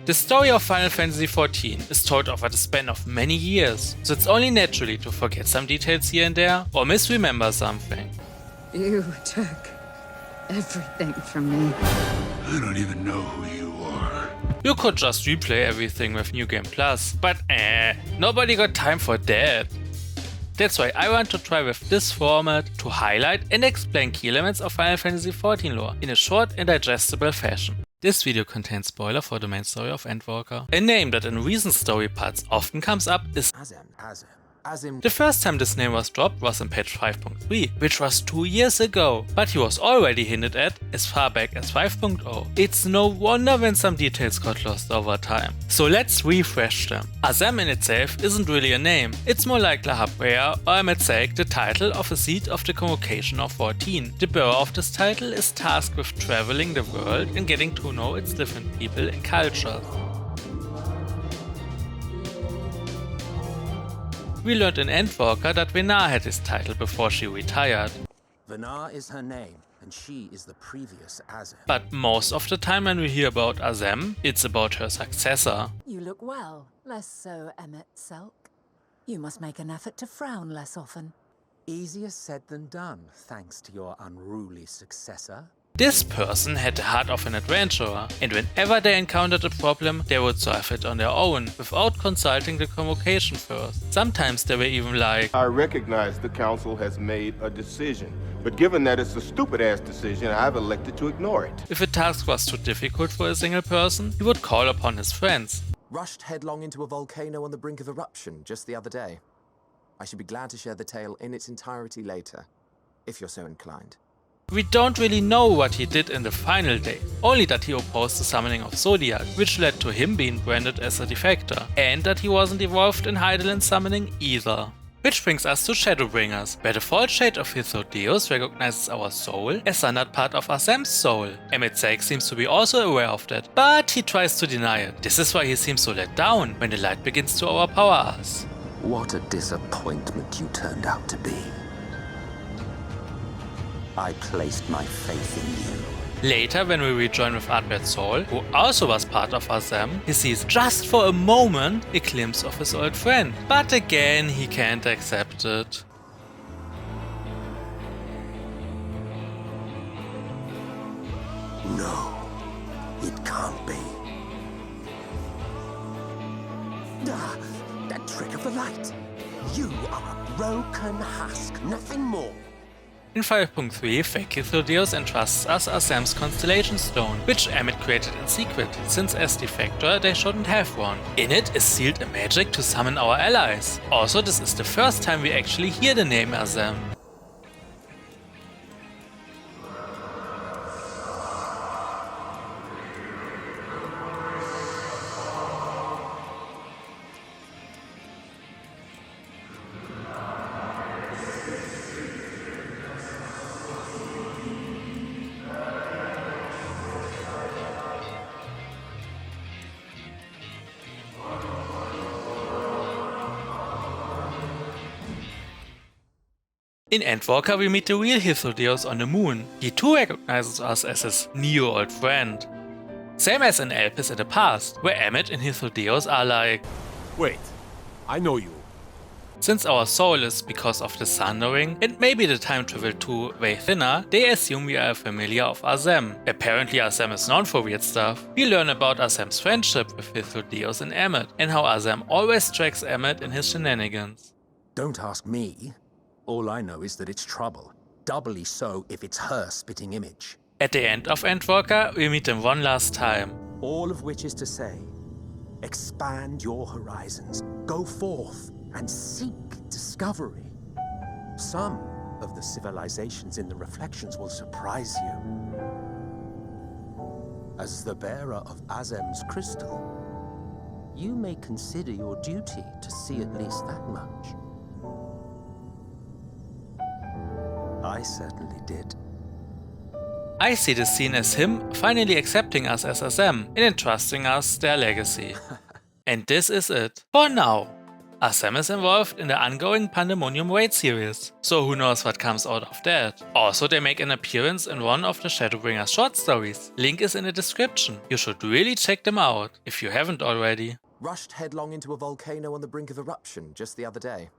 The story of Final Fantasy XIV is told over the span of many years, so it's only naturally to forget some details here and there or misremember something. You took everything from me. I don't even know who you are. You could just replay everything with New Game Plus, but nobody got time for that. That's why I want to try with this format to highlight and explain key elements of Final Fantasy XIV lore in a short and digestible fashion. This video contains spoiler for the main story of Endwalker. A name that in recent story parts often comes up is Azem. The first time this name was dropped was in patch 5.3, which was 2 years ago, but he was already hinted at as far back as 5.0. It's no wonder when some details got lost over time. So let's refresh them. Azem in itself isn't really a name, it's more like La Habrea or Ametzaic, the title of a seat of the Convocation of 14. The bearer of this title is tasked with traveling the world and getting to know its different people and cultures. We learned in Endwalker that Venar had this title before she retired. Venar is her name, and she is the previous Azem. But most of the time when we hear about Azem, it's about her successor. You look well, less so, Emet-Selch. You must make an effort to frown less often. Easier said than done, thanks to your unruly successor. This person had the heart of an adventurer, and whenever they encountered a problem, they would solve it on their own, without consulting the Convocation first. Sometimes they were even like, I recognize the council has made a decision, but given that it's a stupid-ass decision, I've elected to ignore it. If a task was too difficult for a single person, he would call upon his friends. Rushed headlong into a volcano on the brink of eruption just the other day. I should be glad to share the tale in its entirety later, if you're so inclined. We don't really know what he did in the final day, only that he opposed the summoning of Zodiac, which led to him being branded as a defector, and that he wasn't involved in Hydaelyn summoning either. Which brings us to Shadowbringers, where the false shade of Hythlodeus recognizes our soul as not part of Azem's soul. Emet-Selch seems to be also aware of that, but he tries to deny it. This is why he seems so let down when the light begins to overpower us. What a disappointment you turned out to be. I placed my faith in you. Later, when we rejoin with Ardbert Soul, who also was part of Azem, he sees just for a moment a glimpse of his old friend. But again, he can't accept it. No, it can't be. Ah, that trick of the light. You are a broken husk, nothing more. In 5.3, Fake Hythlodeus entrusts us Azem's Constellation Stone, which Emmet created in secret, since as defector they shouldn't have one. In it is sealed a magic to summon our allies. Also, this is the first time we actually hear the name Azem. In Endwalker we meet the real Hythlodeus on the moon. He too recognizes us as his neo-old friend. Same as in Elpis in the past, where Emmet and Hythlodeus are like, Wait, I know you. since our soul is because of the Sundering and maybe the time travel too way thinner, they assume we are a familiar of Azem. Apparently Azem is known for weird stuff. We learn about Azem's friendship with Hythlodeus and Emmet, and how Azem always tracks Emmet in his shenanigans. Don't ask me. All I know is that it's trouble. Doubly so if it's her spitting image. At the end of Endwalker, we meet them one last time. All of which is to say, expand your horizons, go forth and seek discovery. Some of the civilizations in the reflections will surprise you. As the bearer of Azem's crystal, you may consider your duty to see at least that much. I certainly did. I see this scene as him finally accepting us as Azem and entrusting us their legacy. And this is it. For now. Azem is involved in the ongoing Pandemonium Raid series, so who knows what comes out of that. Also, they make an appearance in one of the Shadowbringers short stories. Link is in the description. You should really check them out if you haven't already. Rushed headlong into a volcano on the brink of eruption just the other day.